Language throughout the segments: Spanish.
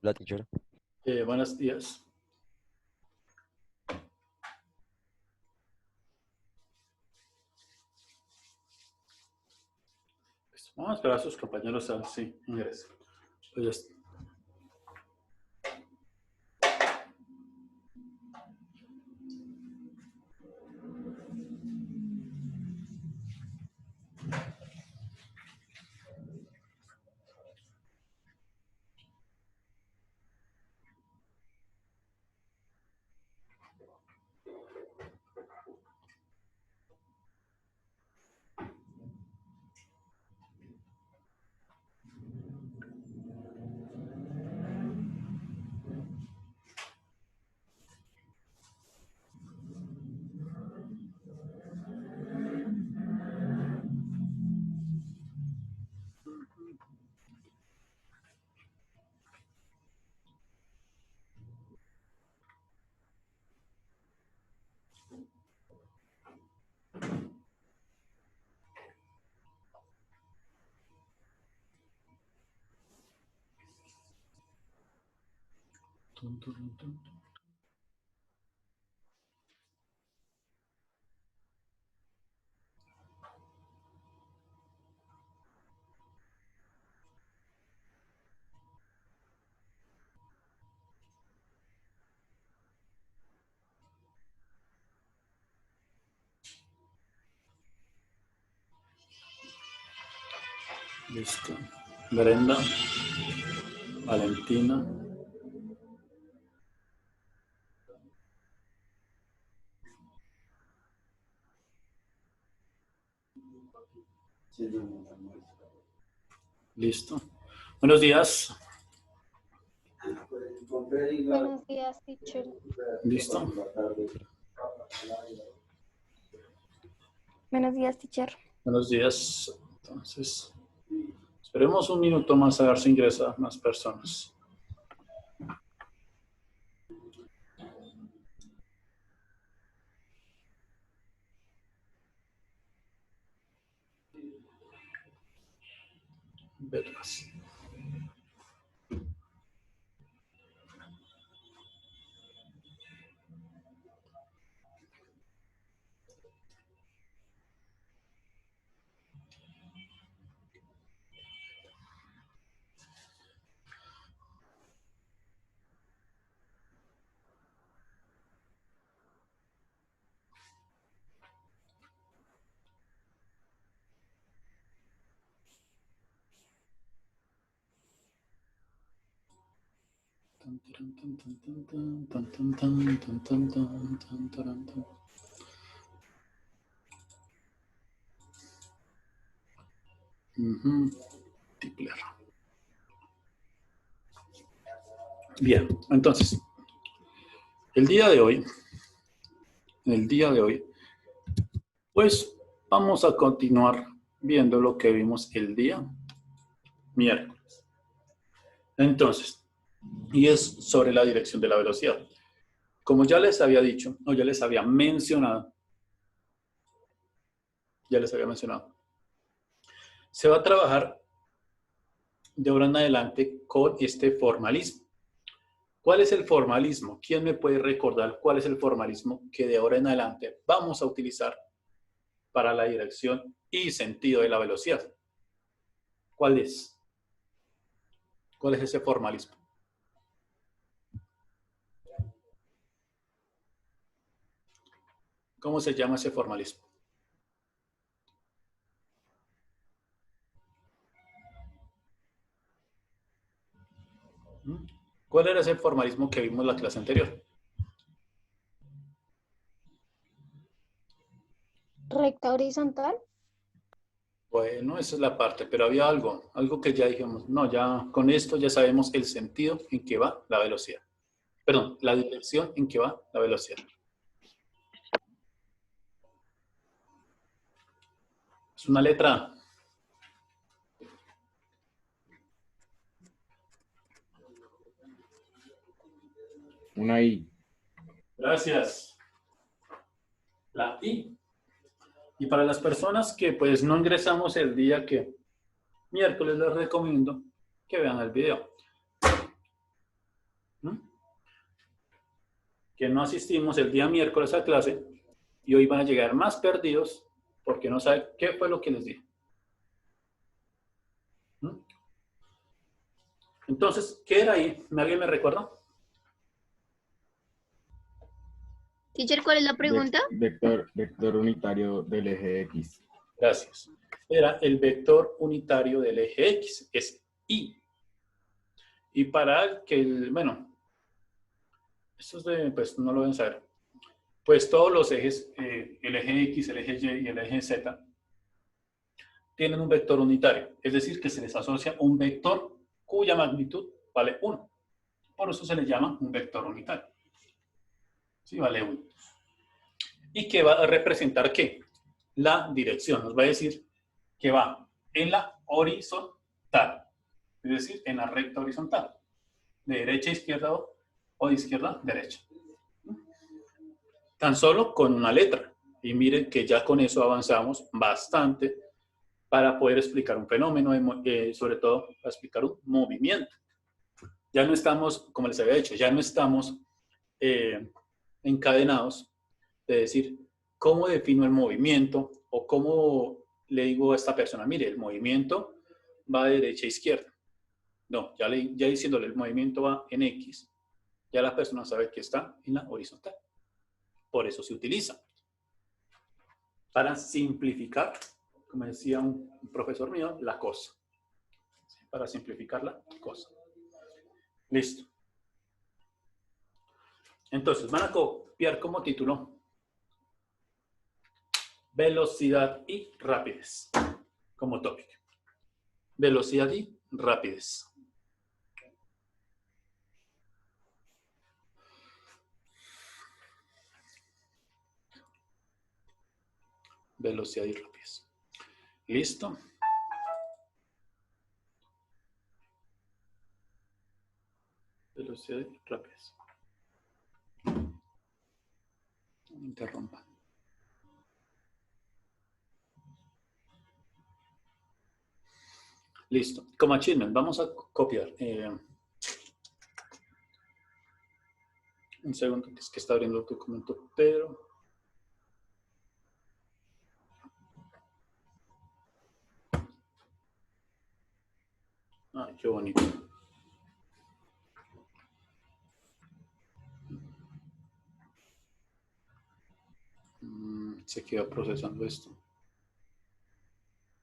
Hola, teacher. Buenos días. Vamos a esperar a sus compañeros a ver si ingresan. Pues ya está. Listo. Brenda, Valentina. Listo. Buenos días. Buenos días, teacher. Listo. Buenos días, teacher. Buenos días. Entonces, esperemos un minuto más a ver si ingresa más personas. Verlas. Tipler. Bien, entonces, el día de hoy, pues vamos a continuar viendo lo que vimos el día miércoles. Entonces, y es sobre la dirección de la velocidad. Como ya les había dicho, o ya les había mencionado, se va a trabajar de ahora en adelante con este formalismo. ¿Cuál es el formalismo? ¿Quién me puede recordar cuál es el formalismo que de ahora en adelante vamos a utilizar para la dirección y sentido de la velocidad? ¿Cuál es? ¿Cuál es ese formalismo? ¿Cómo se llama ese formalismo? ¿Cuál era ese formalismo que vimos en la clase anterior? Recta horizontal. Bueno, esa es la parte, pero había algo que ya dijimos, no, ya con esto ya sabemos el sentido en que va la velocidad. Perdón, la dirección en que va la velocidad. Es una letra A. Una I. Gracias. La I. Y para las personas que pues no ingresamos el día que miércoles, les recomiendo que vean el video. ¿Mm? Que no asistimos el día miércoles a clase y hoy van a llegar más perdidos porque no saben qué fue lo que les dije. ¿Mm? Entonces, ¿qué era ahí? ¿Alguien me recuerda? Teacher, ¿cuál es la pregunta? Vector unitario del eje X. Gracias. Era el vector unitario del eje X, es Y. Y para que bueno, esto es de, pues no lo deben saber. Pues todos los ejes, el eje X, el eje Y y el eje Z, tienen un vector unitario. Es decir, que se les asocia un vector cuya magnitud vale 1. Por eso se le llama un vector unitario. Sí, vale 1. ¿Y qué va a representar qué? La dirección. Nos va a decir que va en la horizontal. Es decir, en la recta horizontal. De derecha a izquierda o de izquierda a derecha. Tan solo con una letra. Y miren que ya con eso avanzamos bastante para poder explicar un fenómeno, sobre todo para explicar un movimiento. Ya no estamos, como les había dicho, ya no estamos encadenados de decir cómo defino el movimiento o cómo le digo a esta persona, mire, el movimiento va de derecha a izquierda. No, ya diciéndole el movimiento va en X, ya la persona sabe que está en la horizontal. Por eso se utiliza. Para simplificar, como decía un profesor mío, la cosa. Para simplificar la cosa. Listo. Entonces, van a copiar como título velocidad y rapidez. Como tópico. Velocidad y rapidez. Velocidad y rapidez. ¿Listo? Velocidad y rapidez. No me interrumpa. Listo. Como achievement, vamos a copiar. Un segundo, que es que está abriendo el documento, pero... Ay, qué bonito. Se queda procesando esto.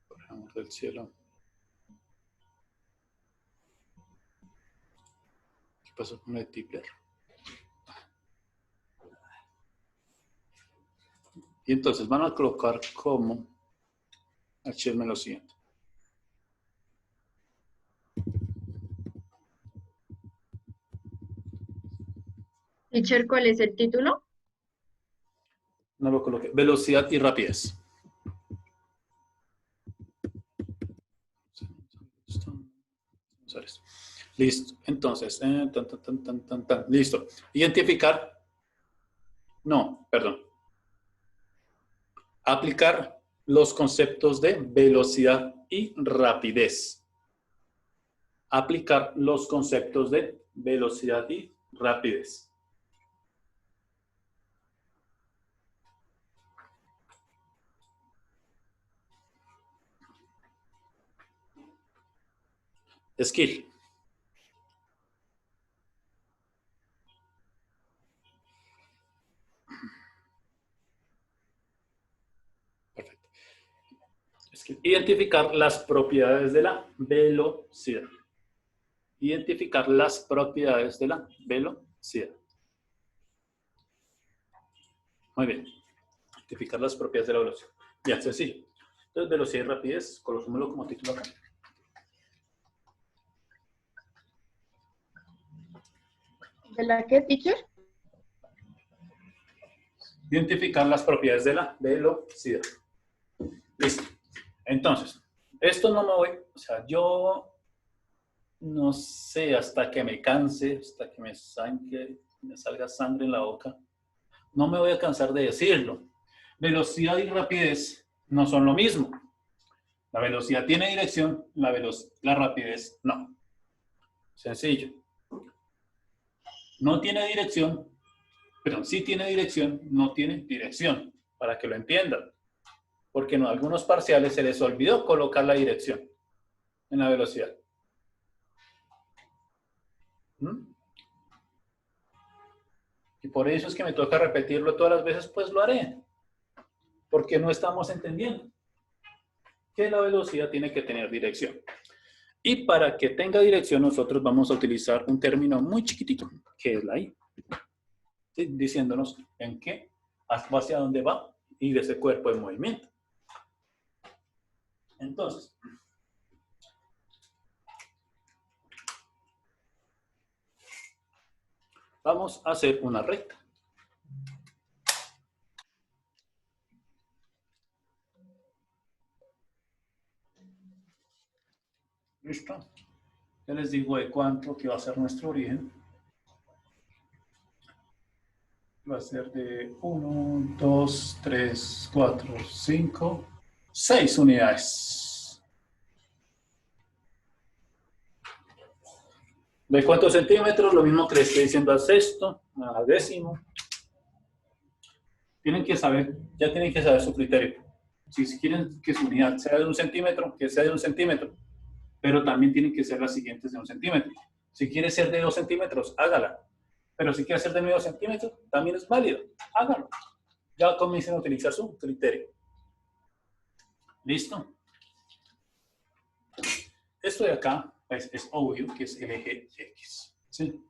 Por amor del cielo. ¿Qué pasó con el Tipler? Y entonces van a colocar como achievement lo siguiente. Teacher, ¿cuál es el título? No lo coloqué. Velocidad y rapidez. Listo. Entonces, listo. Identificar. No, perdón. Aplicar los conceptos de velocidad y rapidez. Aplicar los conceptos de velocidad y rapidez. Skill. Perfecto. Skill. Identificar las propiedades de la velocidad. Identificar las propiedades de la velocidad. Muy bien. Identificar las propiedades de la velocidad. Bien, sencillo. Entonces, velocidad y rapidez, colocémoslo como título acá. ¿De la qué, teacher? Identificar las propiedades de la velocidad. Listo. Entonces, esto no me voy, o sea, yo no sé, hasta que me canse, hasta que me salga sangre en la boca, no me voy a cansar de decirlo. Velocidad y rapidez no son lo mismo. La velocidad tiene dirección, la rapidez no. Sencillo. No tiene dirección, pero sí tiene dirección, no tiene dirección, para que lo entiendan. Porque en algunos parciales se les olvidó colocar la dirección en la velocidad. ¿Mm? Y por eso es que me toca repetirlo todas las veces, pues lo haré. Porque no estamos entendiendo que la velocidad tiene que tener dirección. Y para que tenga dirección, nosotros vamos a utilizar un término muy chiquitito, que es la I. ¿Sí? Diciéndonos en qué, hacia dónde va y de ese cuerpo en movimiento. Entonces, vamos a hacer una recta. ¿Listo? Ya les digo de cuánto que va a ser nuestro origen. Va a ser de 1, 2, 3, 4, 5, 6 unidades. ¿De cuántos centímetros? Lo mismo que le estoy diciendo al sexto, al décimo. Tienen que saber, ya tienen que saber su criterio. Si quieren que su unidad sea de 1 centímetro, que sea de 1 centímetro. Pero también tienen que ser las siguientes de 1 centímetro. Si quiere ser de 2 centímetros, hágala. Pero si quiere ser de medio centímetro, también es válido. Hágalo. Ya comiencen a utilizar su criterio. ¿Listo? Esto de acá pues, es obvio que es el eje X. ¿Sí?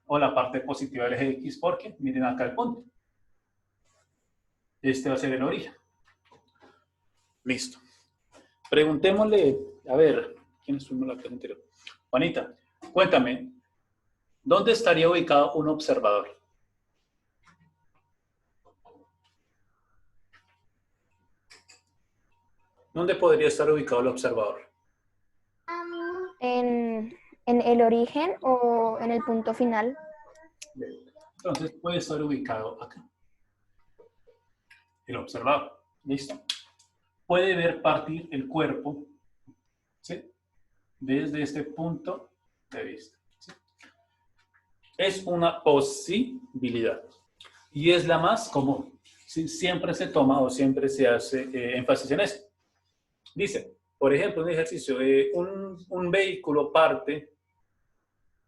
O la parte positiva del eje X, porque miren acá el punto. Este va a ser el origen. Listo. Preguntémosle, a ver, ¿quién estuvo en la clase anterior? Juanita, cuéntame, ¿dónde estaría ubicado un observador? ¿Dónde podría estar ubicado el observador? En el origen o en el punto final. Entonces puede estar ubicado acá. El observador. ¿Listo? Puede ver partir el cuerpo, ¿sí? Desde este punto de vista. ¿Sí? Es una posibilidad. Y es la más común. ¿Sí? Siempre se toma o siempre se hace énfasis en eso. Dice, por ejemplo, un ejercicio de un vehículo parte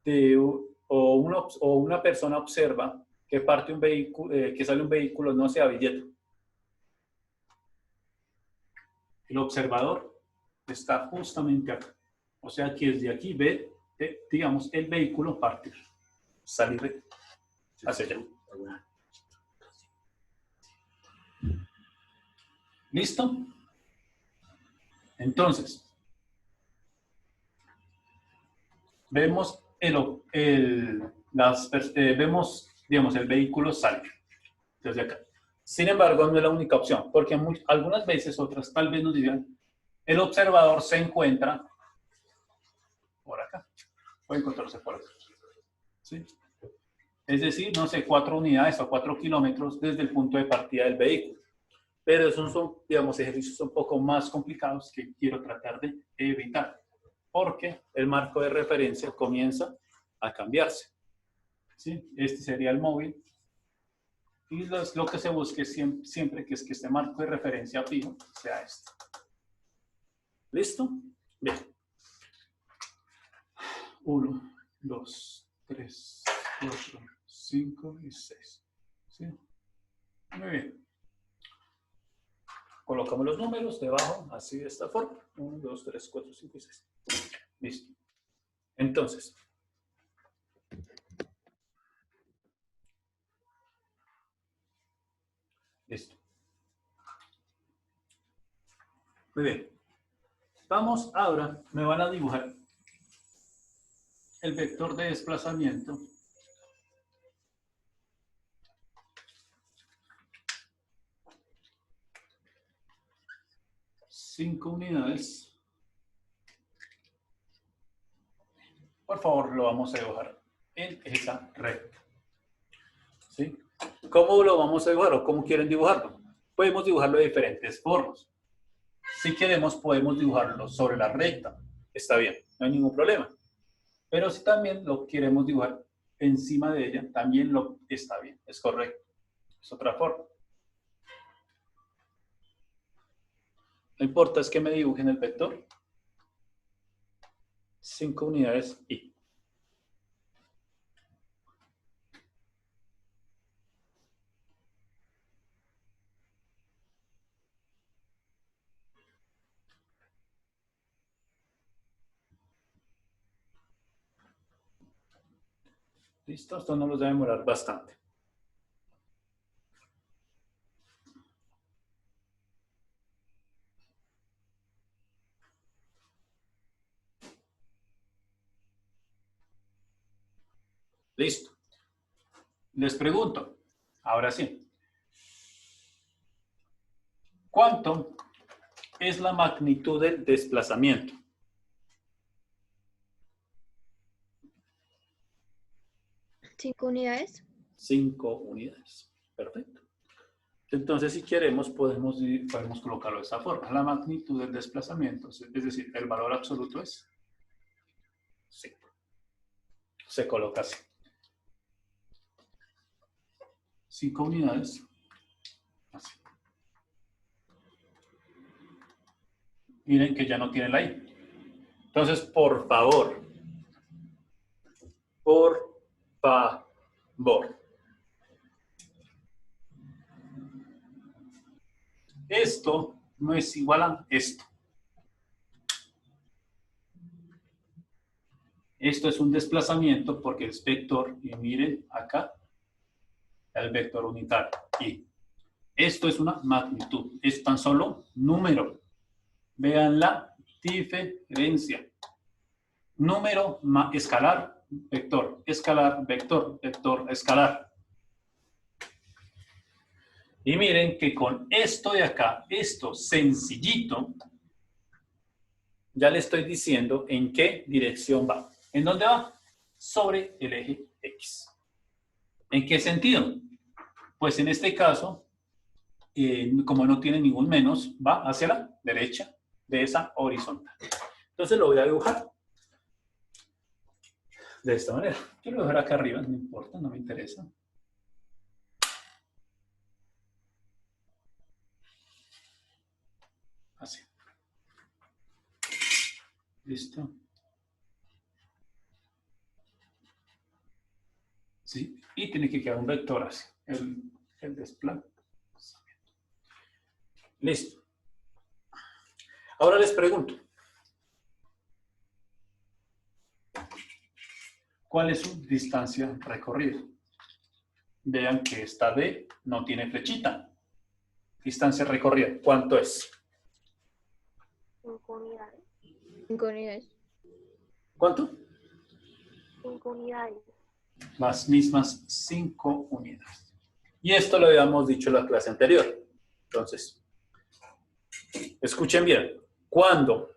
de, o una persona observa que parte un vehículo, que sale un vehículo, no sea billete. El observador está justamente acá. O sea que desde aquí ve, digamos, el vehículo partir, salir hacia allá. ¿Listo? Entonces, vemos vemos, digamos, el vehículo salir desde acá. Sin embargo, no es la única opción, porque algunas veces, otras tal vez nos digan, el observador se encuentra por acá, puede encontrarse por acá. ¿Sí? Es decir, no sé, 4 unidades o 4 kilómetros desde el punto de partida del vehículo. Pero esos son, digamos, ejercicios un poco más complicados que quiero tratar de evitar, porque el marco de referencia comienza a cambiarse. ¿Sí? Este sería el móvil. Y lo que se busque siempre que es que este marco de referencia fijo sea este. ¿Listo? Bien. 1, 2, 3, 4, 5 y 6. ¿Sí? Muy bien. Colocamos los números debajo, así de esta forma. 1, 2, 3, 4, 5 y 6. Listo. Entonces, listo. Muy bien. Vamos ahora, me van a dibujar el vector de desplazamiento cinco unidades. Por favor, lo vamos a dibujar en esa recta. ¿Sí? ¿Cómo lo vamos a dibujar o cómo quieren dibujarlo? Podemos dibujarlo de diferentes formas. Si queremos, podemos dibujarlo sobre la recta. Está bien, no hay ningún problema. Pero si también lo queremos dibujar encima de ella, también lo está bien, es correcto. Es otra forma. No importa, es que me dibujen el vector. 5 unidades y. Listo, esto no nos debe demorar bastante. Listo. Les pregunto, ahora sí. ¿Cuánto es la magnitud del desplazamiento? ¿5 unidades? 5 unidades. Perfecto. Entonces, si queremos, podemos colocarlo de esa forma. La magnitud del desplazamiento, es decir, el valor absoluto es 5. Se coloca así. 5 unidades. Así. Miren que ya no tiene la I. Entonces, por favor. Esto no es igual a esto. Esto es un desplazamiento porque es vector. Y miren acá el vector unitario. Y esto es una magnitud. Es tan solo número. Vean la diferencia. Número escalar, vector, escalar, vector, vector, escalar. Y miren que con esto de acá, esto sencillito, ya le estoy diciendo en qué dirección va. ¿En dónde va? Sobre el eje X. ¿En qué sentido? Pues en este caso, como no tiene ningún menos, va hacia la derecha de esa horizontal. Entonces lo voy a dibujar de esta manera. Yo lo voy a dejar acá arriba, no importa, no me interesa. Así. Listo. ¿Sí? Y tiene que quedar un vector así, el desplazamiento. Listo. Ahora les pregunto. ¿Cuál es su distancia recorrida? Vean que esta D no tiene flechita. Distancia recorrida, ¿cuánto es? 5 unidades. 5 unidades. ¿Cuánto? 5 unidades. Las mismas 5 unidades. Y esto lo habíamos dicho en la clase anterior. Entonces, escuchen bien. Cuando,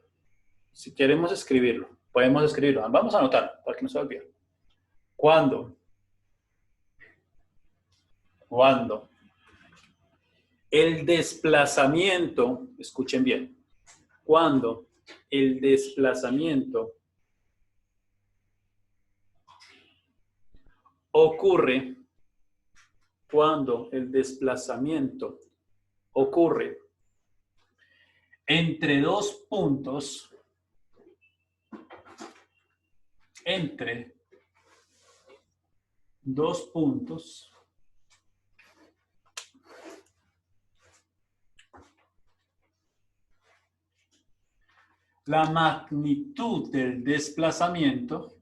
si queremos escribirlo, podemos escribirlo. Vamos a anotar para que no se olvide. Cuando el desplazamiento, escuchen bien, cuando el desplazamiento ocurre, entre dos puntos, la magnitud del desplazamiento,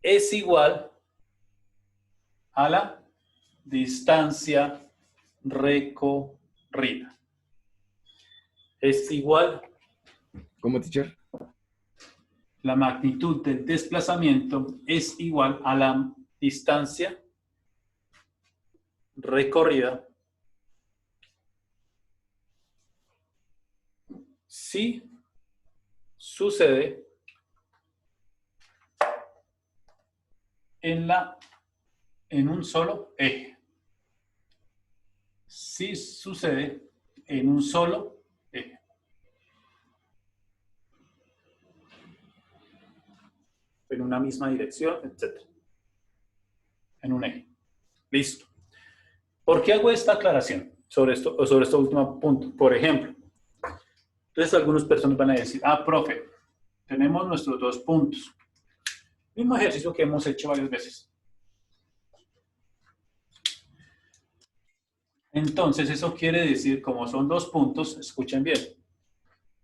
es igual a la distancia recorrida. Es igual. ¿Cómo, teacher? La magnitud del desplazamiento es igual a la distancia recorrida si sucede en un solo eje. sí sucede en un solo eje. En una misma dirección, etc. En un eje. Listo. ¿Por qué hago esta aclaración sobre este último punto? Por ejemplo, entonces algunas personas van a decir, profe, tenemos nuestros dos puntos. Mismo ejercicio que hemos hecho varias veces. Entonces, eso quiere decir, como son dos puntos, escuchen bien.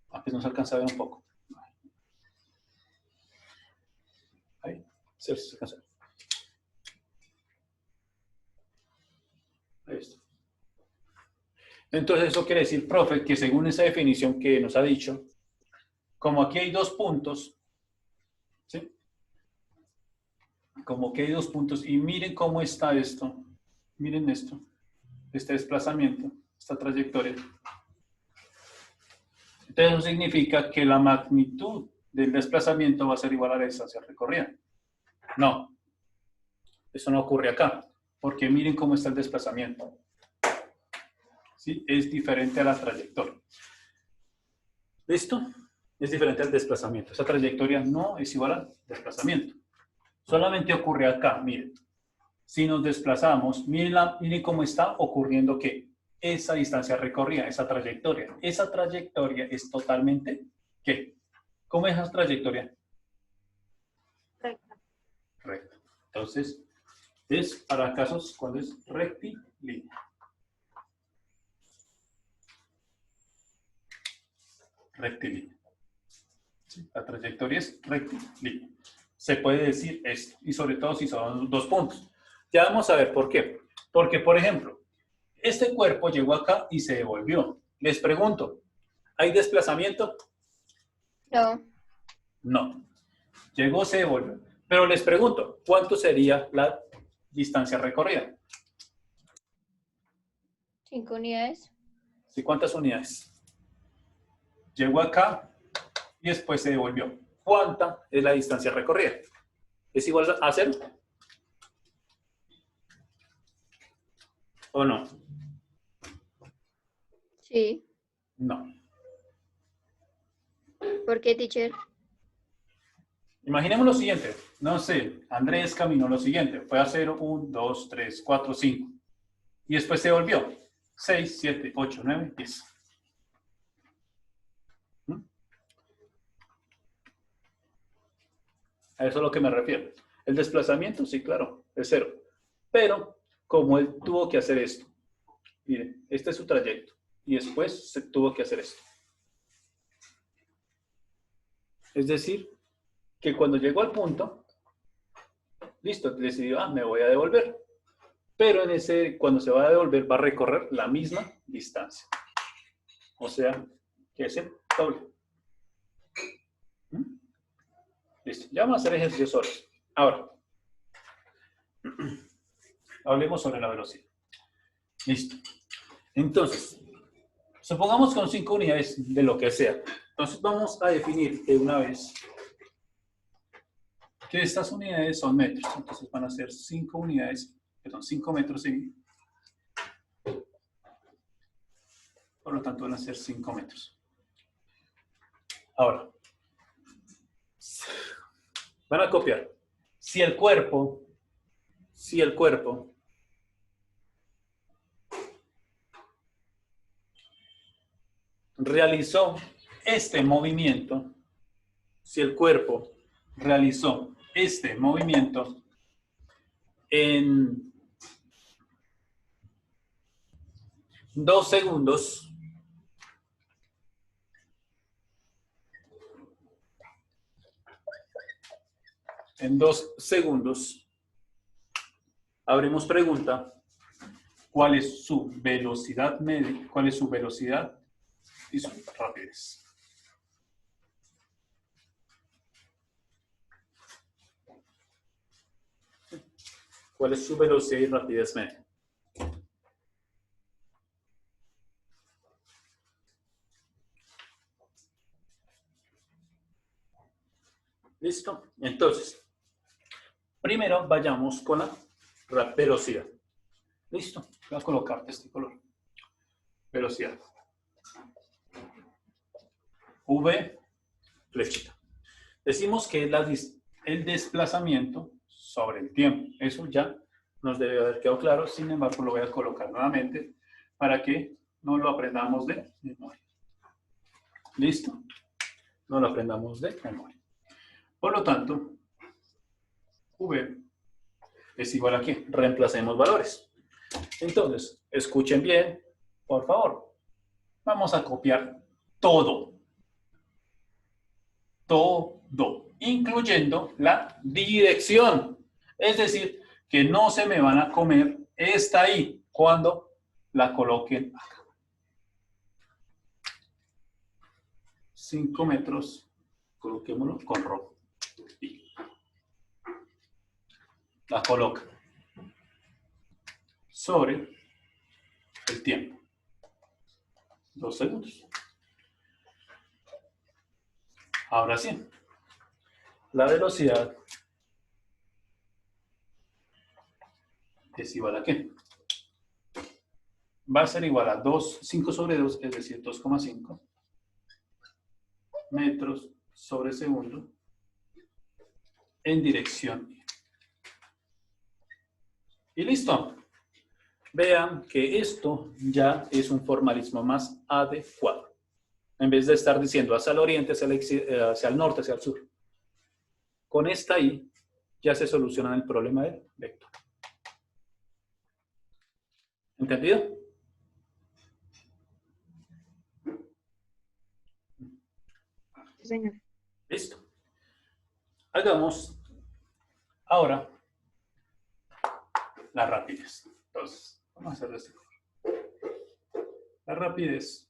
Pues no se alcanza a ver un poco. Ahí, se alcanza a ver. Ahí está. Entonces, eso quiere decir, profe, que según esa definición que nos ha dicho, como aquí hay dos puntos, ¿sí? Como que hay dos puntos, y miren cómo está esto, miren esto, este desplazamiento, esta trayectoria. Entonces, eso significa que la magnitud del desplazamiento va a ser igual a la distancia recorrida. No, eso no ocurre acá, porque miren cómo está el desplazamiento. ¿Sí? Es diferente a la trayectoria. ¿Listo? Es diferente al desplazamiento. Esa trayectoria no es igual al desplazamiento. Solamente ocurre acá, miren. Si nos desplazamos, miren cómo está ocurriendo que esa distancia recorrida, esa trayectoria es totalmente, ¿qué? ¿Cómo es esa trayectoria? Recta. Recta. Entonces, es para casos cuando es rectilínea. Rectilínea. ¿Sí? La trayectoria es rectilínea. Se puede decir esto, y sobre todo si son dos puntos. Ya vamos a ver por qué. Porque, por ejemplo, este cuerpo llegó acá y se devolvió. Les pregunto, ¿hay desplazamiento? No. No. Llegó, se devolvió. Pero les pregunto, ¿cuánto sería la distancia recorrida? 5 unidades. ¿Sí? ¿Cuántas unidades? Llegó acá y después se devolvió. ¿Cuánta es la distancia recorrida? ¿Es igual a 0? ¿O no? Sí. No. ¿Por qué, teacher? Imaginemos lo siguiente. No sé, Andrés caminó lo siguiente. Fue a 0, 1, 2, 3, 4, 5. Y después se volvió. 6, 7, 8, 9, 10. A eso es a lo que me refiero. El desplazamiento, sí, claro, es 0. Pero, como él tuvo que hacer esto, miren, este es su trayecto. Y después se tuvo que hacer esto. Es decir, que cuando llegó al punto, listo, decidió, me voy a devolver. Pero cuando se va a devolver, va a recorrer la misma distancia. O sea, que es el doble. Listo, ya vamos a hacer ejercicios sobre eso. Ahora, hablemos sobre la velocidad. Listo. Entonces, supongamos con 5 unidades de lo que sea. Entonces vamos a definir de una vez que estas unidades son metros. Entonces van a ser 5 unidades, perdón, 5 metros y por lo tanto van a ser 5 metros. Ahora, van a copiar. Si el cuerpo realizó este movimiento, en 2 segundos, abrimos pregunta, ¿cuál es su velocidad media? ¿Cuál es su velocidad y su rapidez? ¿Cuál es su velocidad y rapidez media? ¿Listo? Entonces, primero vayamos con la velocidad. ¿Listo? Voy a colocarte este color. velocidad. V, flechita. Decimos que es el desplazamiento sobre el tiempo. Eso ya nos debe haber quedado claro. Sin embargo, lo voy a colocar nuevamente para que no lo aprendamos de memoria. ¿Listo? No lo aprendamos de memoria. Por lo tanto, V es igual a ¿qué? Reemplacemos valores. Entonces, escuchen bien, por favor. Vamos a copiar todo. Todo, incluyendo la dirección. Es decir, que no se me van a comer esta I cuando la coloquen acá. 5 metros, coloquémoslo con rojo. I. La coloca sobre el tiempo. 2 segundos. Ahora sí, la velocidad es igual a ¿qué? Va a ser igual a 5 sobre 2, es decir, 2,5 metros sobre segundo en dirección. Y listo. Vean que esto ya es un formalismo más adecuado. En vez de estar diciendo hacia el oriente, hacia el norte, hacia el sur. Con esta I ya se soluciona el problema del vector. ¿Entendido? Sí, señor. Listo. Hagamos ahora la rapidez. Entonces, vamos a hacer de este color. La rapidez,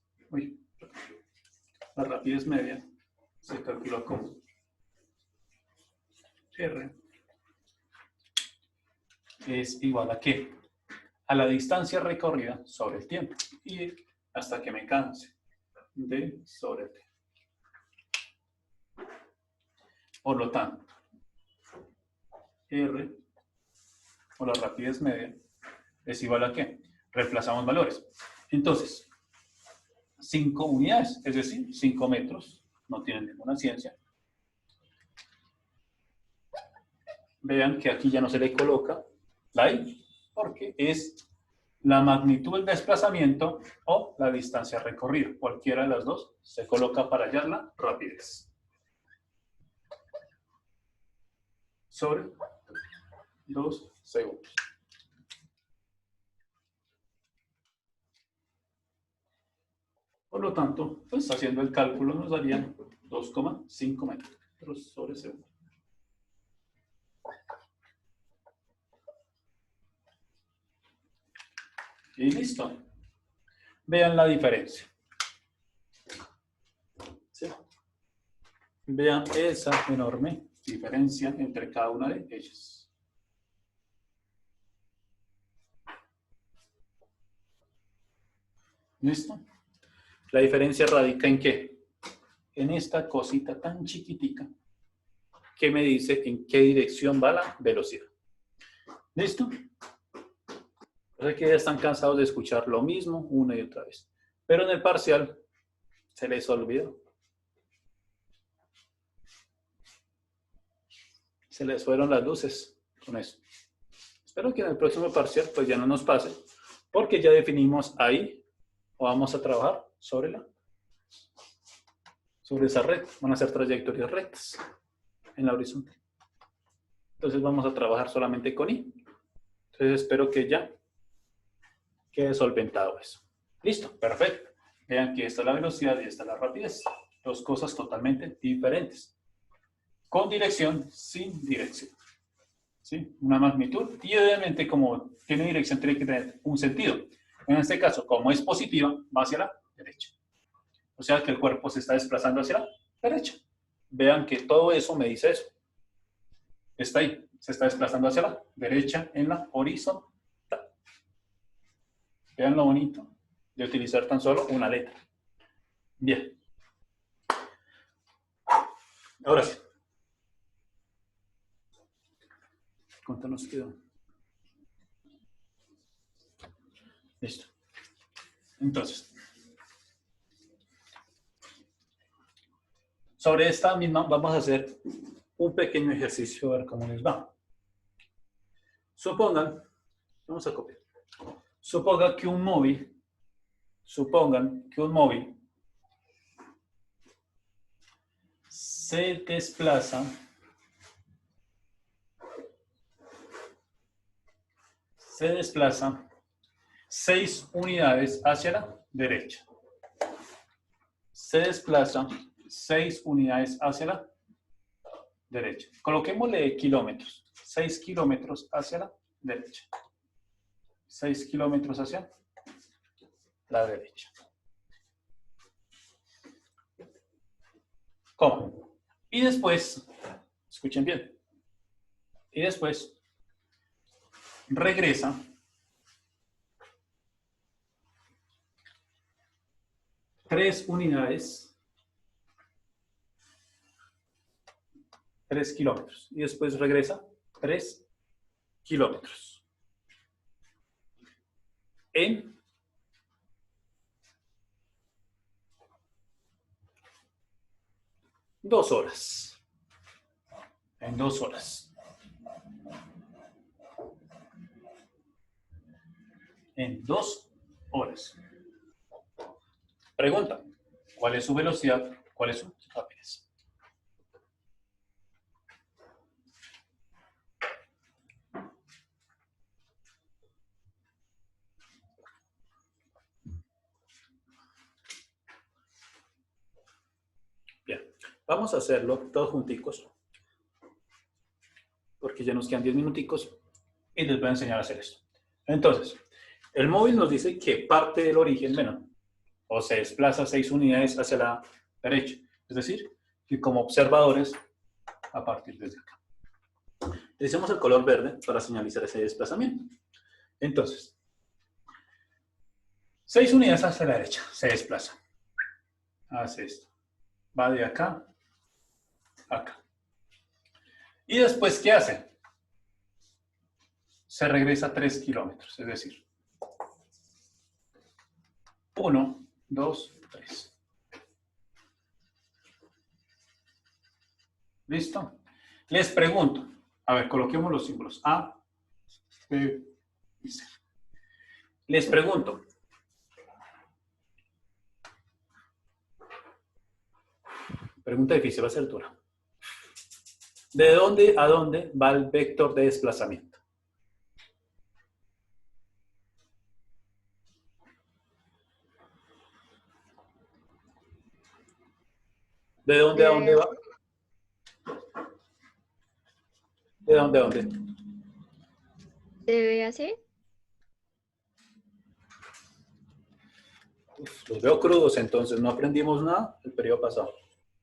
la rapidez media se calcula como R es igual a ¿qué? A la distancia recorrida sobre el tiempo y hasta que me canse D sobre T. Por lo tanto, R o la rapidez media es igual a ¿qué? Reemplazamos valores. Entonces, 5 unidades, es decir, 5 metros, no tienen ninguna ciencia. Vean que aquí ya no se le coloca la I, porque es la magnitud del desplazamiento o la distancia recorrida. Cualquiera de las dos se coloca para hallar la rapidez. Sobre 2 segundos. Por lo tanto, pues haciendo el cálculo nos darían 2,5 metros sobre segundo. Y listo. Vean la diferencia. ¿Sí? Vean esa enorme diferencia entre cada una de ellas. ¿Listo? La diferencia radica en ¿qué? En esta cosita tan chiquitica que me dice en qué dirección va la velocidad. ¿Listo? Sé que ya están cansados de escuchar lo mismo una y otra vez. Pero en el parcial se les olvidó. Se les fueron las luces con eso. Espero que en el próximo parcial pues ya no nos pase, porque ya definimos ahí o vamos a trabajar sobre esa red. Van a ser trayectorias rectas en la horizontal. Entonces vamos a trabajar solamente con I. Entonces espero que ya quede solventado eso. Listo, perfecto. Vean que esta es la velocidad y esta es la rapidez. Dos cosas totalmente diferentes. Con dirección, sin dirección. ¿Sí? Una magnitud. Y obviamente como tiene dirección tiene que tener un sentido. En este caso, como es positiva, va hacia la derecha. O sea que el cuerpo se está desplazando hacia la derecha. Vean que todo eso me dice eso. Está ahí. Se está desplazando hacia la derecha en la horizontal. Vean lo bonito de utilizar tan solo una letra. Bien. Ahora sí. ¿Cuánto nos quedó? Listo. Entonces, sobre esta misma vamos a hacer un pequeño ejercicio a ver cómo les va. Supongan, vamos a copiar. Supongan que un móvil se desplaza 6 unidades hacia la derecha. Se desplaza 6 unidades hacia la derecha. Coloquémosle kilómetros. 6 kilómetros hacia la derecha. 6 kilómetros hacia la derecha. ¿Cómo? Y después, escuchen bien, y después regresa 3 unidades, 3 kilómetros, y después regresa 3 kilómetros en 2 horas. En 2 horas. En 2 horas. Pregunta, ¿cuál es su velocidad? ¿Cuál es su rapidez? Bien, vamos a hacerlo todos junticos, porque ya nos quedan 10 minuticos y les voy a enseñar a hacer esto. Entonces, el móvil nos dice que parte del origen menor, o se desplaza 6 unidades hacia la derecha. Es decir, que como observadores, a partir desde acá. Utilicemos el color verde para señalizar ese desplazamiento. Entonces, 6 unidades hacia la derecha, se desplaza. Hace esto. Va de acá a acá. Y después, ¿qué hace? Se regresa 3 kilómetros, es decir, 1, 2, 3. ¿Listo? Les pregunto, a ver, coloquemos los símbolos A, B y C. Les pregunto, pregunta difícil, va a ser dura. ¿De dónde a dónde va el vector de desplazamiento? ¿De dónde a dónde va? ¿De dónde a dónde? ¿Debe así? Uf, los veo crudos, entonces no aprendimos nada el periodo pasado,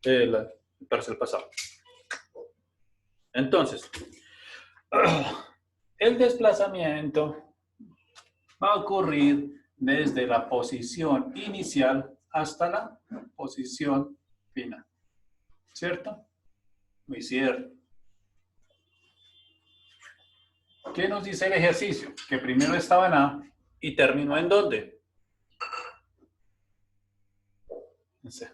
el parcial pasado. Entonces, el desplazamiento va a ocurrir desde la posición inicial hasta la posición final. ¿Cierto? Muy cierto. ¿Qué nos dice el ejercicio? Que primero estaba en A y terminó ¿en dónde? En C.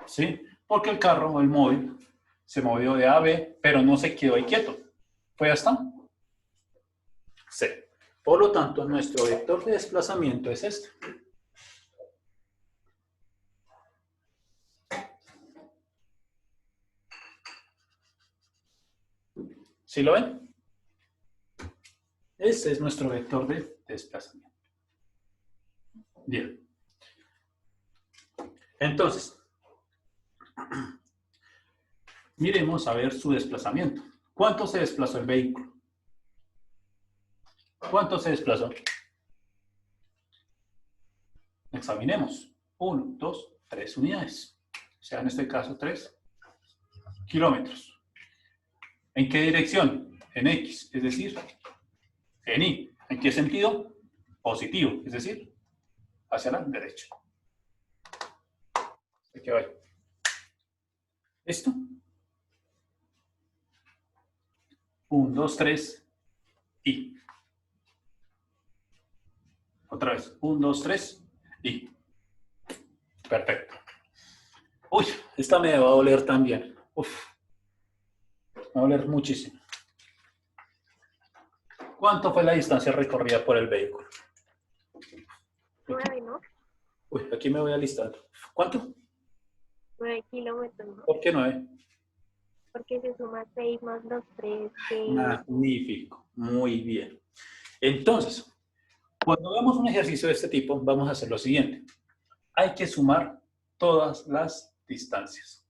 ¿Sí? Porque el carro o el móvil se movió de A a B, pero no se quedó ahí quieto. Fue hasta C. Por lo tanto, nuestro vector de desplazamiento es este. ¿Sí lo ven? Ese es nuestro vector de desplazamiento. Bien. Entonces, miremos a ver su desplazamiento. ¿Cuánto se desplazó el vehículo? ¿Cuánto se desplazó? Examinemos. 1, 2, 3 unidades. O sea, en este caso, 3 kilómetros. ¿En qué dirección? En X, es decir, en Y. ¿En qué sentido? Positivo, es decir, hacia la derecha. Aquí va. ¿Listo? 1, 2, 3, Y. Otra vez. 1, 2, 3 y... Perfecto. Uy, esta me va a doler también. Uf. Me va a doler muchísimo. ¿Cuánto fue la distancia recorrida por el vehículo? 9, ¿no? Uy, aquí me voy alistando. ¿Cuánto? 9 kilómetros, ¿no? ¿Por qué 9? Porque se suma 6 más los 3 que... Magnífico. Muy bien. Entonces, cuando hagamos un ejercicio de este tipo, vamos a hacer lo siguiente. Hay que sumar todas las distancias.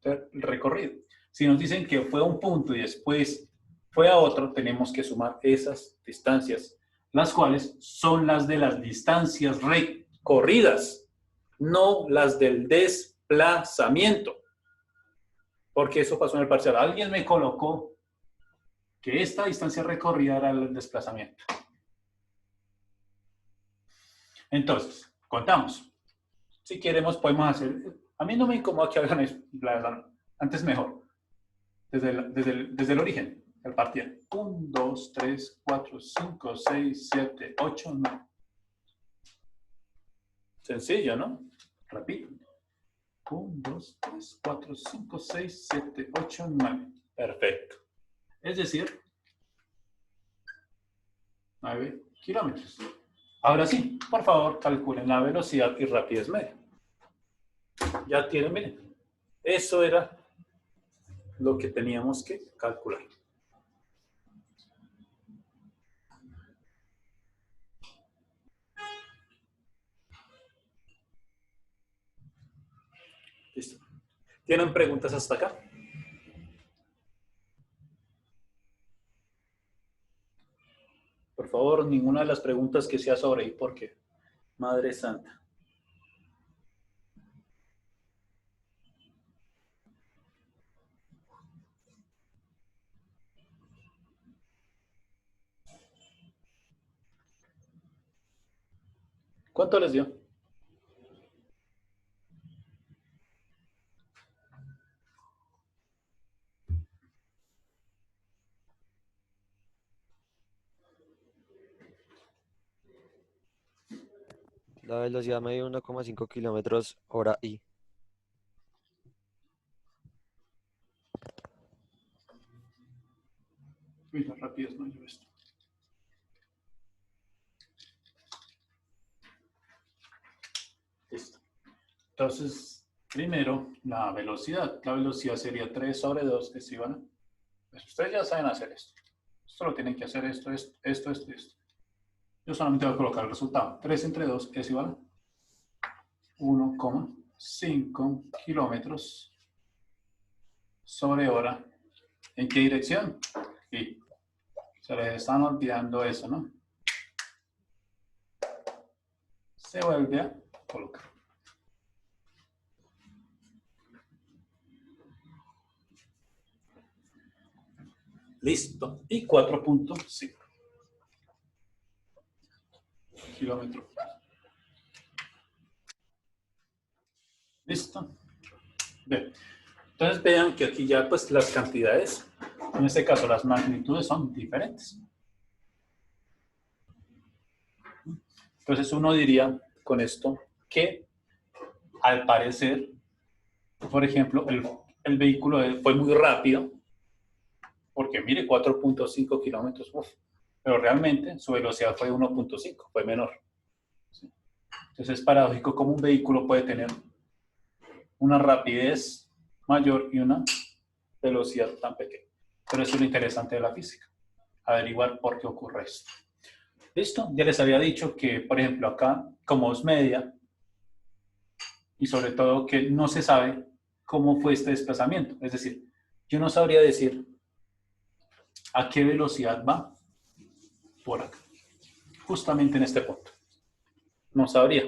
El recorrido. Si nos dicen que fue a un punto y después fue a otro, tenemos que sumar esas distancias, las cuales son las de las distancias recorridas, no las del desplazamiento. Porque eso pasó en el parcial. Alguien me colocó que esta distancia recorrida era el desplazamiento. Entonces, contamos. Si queremos, podemos hacer... A mí no me incomoda que hagan eso, la verdad. Antes mejor. Desde el origen, el parcial. 1, 2, 3, 4, 5, 6, 7, 8, 9. Sencillo, ¿no? Repito. 1, 2, 3, 4, 5, 6, 7, 8, 9. Perfecto. Es decir, 9 kilómetros. Ahora sí, por favor, calculen la velocidad y rapidez media. Ya tienen, miren. Eso era lo que teníamos que calcular. Listo. ¿Tienen preguntas hasta acá? Por favor, ninguna de las preguntas que sea sobre ahí, porque Madre Santa. ¿Cuánto les dio? La velocidad media 1,5 kilómetros hora y. Uy, la rapidez no lleva esto. Listo. Entonces, primero, la velocidad. La velocidad sería 3 sobre 2 es igual a... Pues ustedes ya saben hacer esto. Solo tienen que hacer esto. Yo solamente voy a colocar el resultado. 3 entre 2 es igual a 1,5 kilómetros sobre hora. ¿En qué dirección? Y se les están olvidando eso, ¿no? Se vuelve a colocar. Listo. Y 4.5 kilómetros. Listo. Bien. Entonces vean que aquí ya pues las cantidades, en este caso las magnitudes son diferentes. Entonces uno diría con esto que al parecer, por ejemplo, el vehículo fue muy rápido, porque mire, 4.5 kilómetros, pero realmente su velocidad fue 1.5, fue menor. ¿Sí? Entonces es paradójico cómo un vehículo puede tener una rapidez mayor y una velocidad tan pequeña. Pero eso es lo interesante de la física, averiguar por qué ocurre esto. ¿Listo? Ya les había dicho que, por ejemplo, acá, como es media, y sobre todo que no se sabe cómo fue este desplazamiento. Es decir, yo no sabría decir a qué velocidad va por acá, justamente en este punto. No sabría.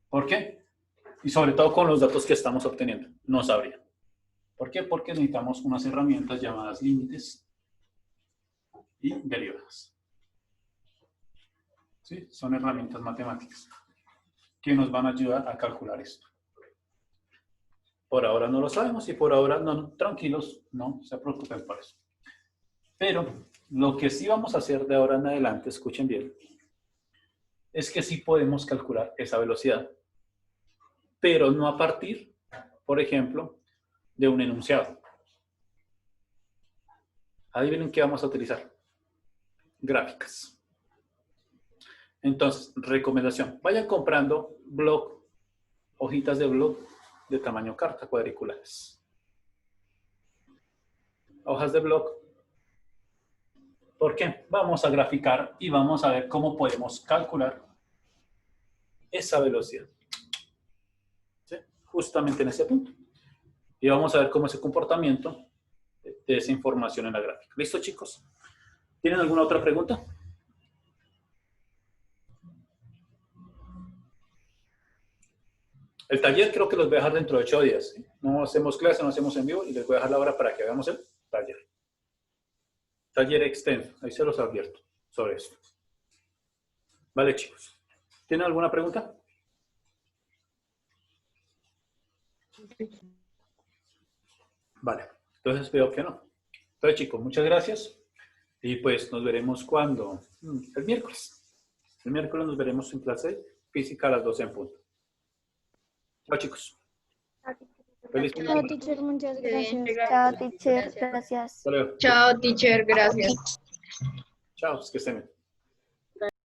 ¿Por qué? Y sobre todo con los datos que estamos obteniendo, no sabría. ¿Por qué? Porque necesitamos unas herramientas llamadas límites y derivadas. ¿Sí? Son herramientas matemáticas que nos van a ayudar a calcular esto. Por ahora no lo sabemos y por ahora, no, tranquilos, no se preocupen por eso. Pero lo que sí vamos a hacer de ahora en adelante, escuchen bien, es que sí podemos calcular esa velocidad, pero no a partir, por ejemplo, de un enunciado. Adivinen qué vamos a utilizar. Gráficas. Entonces, recomendación. Vayan comprando hojitas de blog de tamaño carta cuadriculares. Hojas de blog. ¿Por qué? Vamos a graficar y vamos a ver cómo podemos calcular esa velocidad. ¿Sí? Justamente en ese punto. Y vamos a ver cómo es el comportamiento de esa información en la gráfica. ¿Listo, chicos? ¿Tienen alguna otra pregunta? El taller creo que los voy a dejar dentro de 8 días. ¿Sí? No hacemos clase, no hacemos en vivo y les voy a dejar la hora para que hagamos el taller. Taller extenso. Ahí se los advierto sobre esto. Vale, chicos. ¿Tienen alguna pregunta? Vale. Entonces veo que no. Entonces, chicos, muchas gracias. Y pues nos veremos cuando. El miércoles. El miércoles nos veremos en clase física a las 12 en punto. Chao, chicos. Feliz fin de Chao, semana. teacher, muchas Qué bien, gracias. Chao, teacher, Gracias. gracias. Hasta luego. Chao, teacher, gracias. Chao, que estén bien.